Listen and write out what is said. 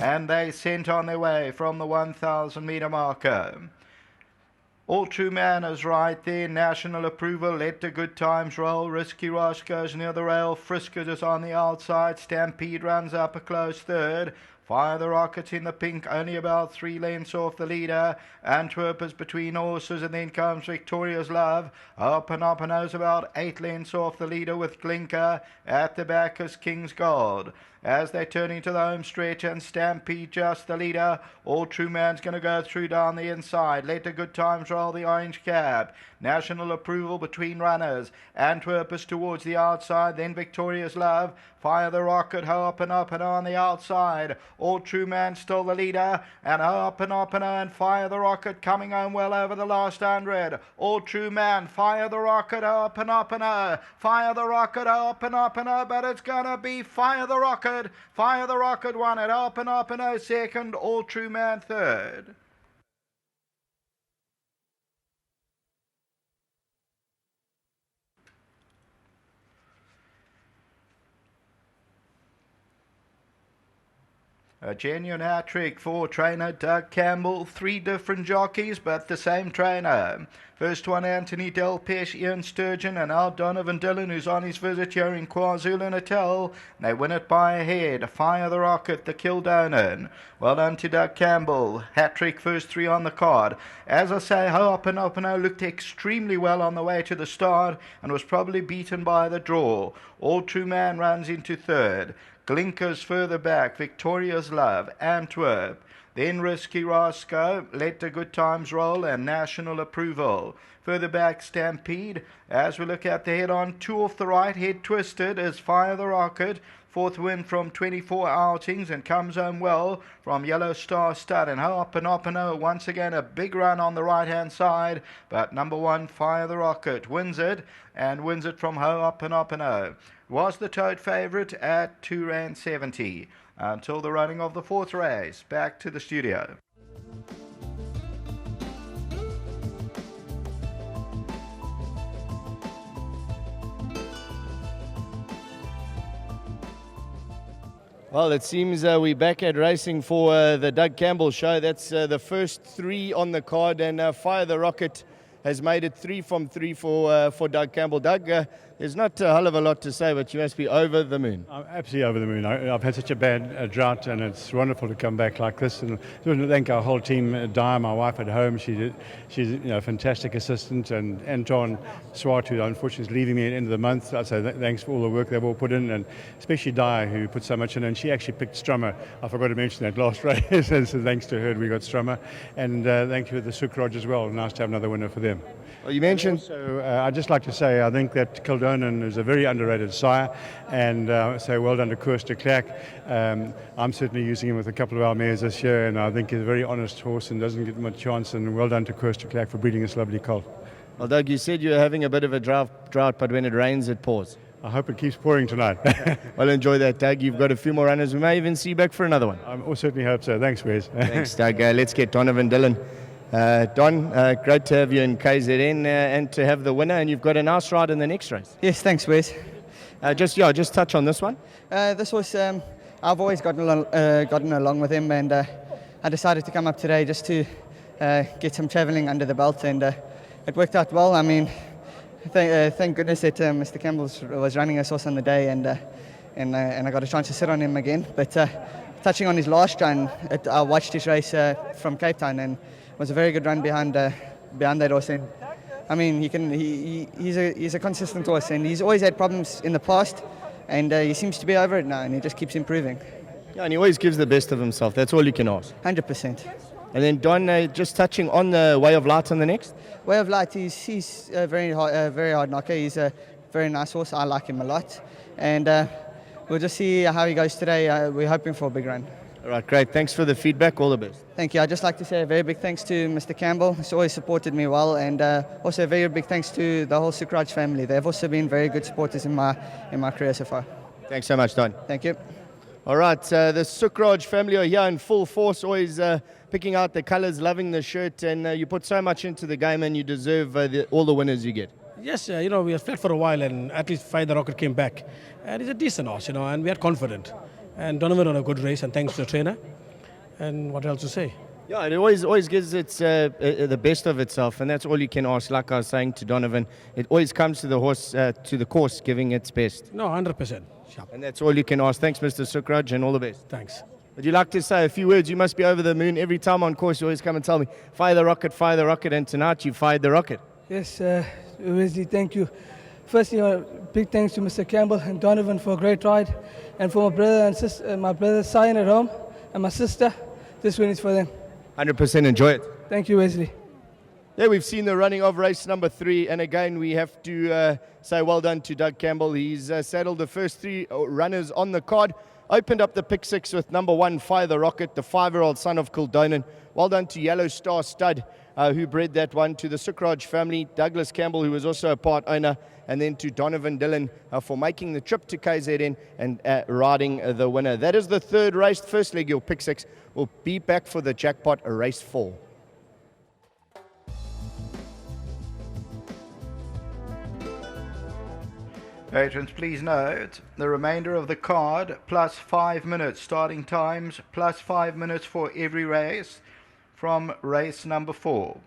and they sent on their way from the 1,000 metre marker. All True Man is right there. National Approval. Let the Good Times Roll. Risky Ross goes near the rail. Frisket is on the outside. Stampede runs up a close third. Fire the Rockets in the pink, only about 3 lengths off the leader. Antwerp is between horses, and then comes Victoria's Love. Up and is about 8 lengths off the leader with Glinker. At the back is King's Gold. As they turn into the home stretch, and Stampede just the leader. All True Man's going to go through down the inside. Let the Good Times Roll, the orange cab. National Approval between runners. Antwerp is towards the outside, then Victoria's Love. Fire the Rocket, up and on the outside. All True Man still the leader, and up and Fire the Rocket coming home well over the last 100. All True Man, Fire the Rocket, up and Fire the Rocket, up and but it's gonna be Fire the Rocket. Fire the Rocket won it, up and second. All True Man third. A genuine hat-trick for trainer Doug Campbell. 3 different jockeys, but the same trainer. First one, Anthony Delpesh, Ian Sturgeon, and now Donovan Dillon, who's on his visit here in KwaZulu-Natal. They win it by a head. Fire the Rocket, the Kildonan. Well done to Doug Campbell. Hat-trick, first 3 on the card. As I say, Up and looked extremely well on the way to the start and was probably beaten by the draw. All True Man runs into third. Glinker's further back, Victoria's Love, Antwerp, then Risky Roscoe, Let the Good Times Roll, and National Approval. Further back, Stampede. As we look at the head-on, 2 off the right, head twisted, is Fire the Rocket. 4th win from 24 outings and comes home well from Yellow Star Stud. And up and once again a big run on the right-hand side. But number 1, Fire the Rocket, wins it, and wins it from up and was the tote favourite at R2.70 until the running of the 4th race. Back to the studio. Well, it seems we're back at racing for the Doug Campbell show. That's the first 3 on the card, and Fire the Rocket has made it 3 from 3 for Doug Campbell. Doug, there's not a hell of a lot to say, but you must be over the moon. I'm absolutely over the moon. I've had such a bad drought, and it's wonderful to come back like this. And I want to thank our whole team, Di, my wife at home. She's a fantastic assistant, and Anton Swart, who unfortunately is leaving me at the end of the month. I say thanks for all the work they've all put in, and especially Di, who put so much in. And she actually picked Strummer. I forgot to mention that last race, and so thanks to her we got Strummer. And thank you to the Sukraj as well. Nice to have another winner for them. Well, you mentioned... So I'd just like to say I think that Kildonan is a very underrated sire, and so well done to Koers de Klerk. I'm certainly using him with a couple of our mares this year, and I think he's a very honest horse and doesn't get much chance, and well done to Koers de Klerk for breeding this lovely colt. Well, Doug, you said you're having a bit of a drought, but when it rains, it pours. I hope it keeps pouring tonight. Well, enjoy that, Doug. You've got a few more runners. We may even see you back for another one. I certainly hope so. Thanks, Wes. Thanks, Doug. Let's get Donovan Dillon. Don, great to have you in KZN and to have the winner, and you've got a nice ride in the next race. Yes, thanks, Wes. Just touch on this one. This was I've always gotten along with him, and I decided to come up today just to get some travelling under the belt, and it worked out well. I mean, thank goodness that Mr. Campbell was running us horse on the day, and I got a chance to sit on him again. But touching on his last run, I watched his race from Cape Town, and it was a very good run behind that horse. And I mean, he's a consistent horse, and he's always had problems in the past, and he seems to be over it now, and he just keeps improving. Yeah, and he always gives the best of himself. That's all you can ask. 100%. And then Don, just touching on the Way of Light on the next. Way of Light, he's a very hard knocker. He's a very nice horse. I like him a lot, and we'll just see how he goes today. We're hoping for a big run. All right, great. Thanks for the feedback. All the best. Thank you. I'd just like to say a very big thanks to Mr. Campbell. He's always supported me well, and also a very big thanks to the whole Sukraj family. They've also been very good supporters in my career so far. Thanks so much, Don. Thank you. All right, the Sukraj family are here in full force, always picking out the colours, loving the shirt, and you put so much into the game, and you deserve all the winners you get. Yes, we were flat for a while, and at least Fire the Rocket came back. And he's a decent horse, and we are confident. And Donovan on a good race, and thanks to the trainer. And what else to say? Yeah, it always gives its the best of itself, and that's all you can ask. Like I was saying to Donovan, it always comes to the horse, to the course, giving its best. No, 100%. Sharp. And that's all you can ask. Thanks, Mr. Sukraj, and all the best. Thanks. Would you like to say a few words? You must be over the moon. Every time on course, you always come and tell me, fire the rocket, and tonight you fired the rocket. Yes, Wesley, thank you. Firstly, big thanks to Mr. Campbell and Donovan for a great ride, and for my brother and sister, my brother Sion at home, and my sister. This win is for them. 100% enjoy it. Thank you, Wesley. Yeah, we've seen the running of race number 3, and again we have to say well done to Doug Campbell. He's saddled the first 3 runners on the card, opened up the pick 6 with number 1, Fire the Rocket, the 5-year-old son of Kildonan. Well done to Yellow Star Stud, who bred that one, to the Sukraj family, Douglas Campbell, who was also a part owner, and then to Donovan Dillon for making the trip to KZN and riding the winner. That is the 3rd race. First leg, your pick 6 will be back for the jackpot, race 4. Patrons, please note the remainder of the card plus 5 minutes starting times, plus 5 minutes for every race from race number 4.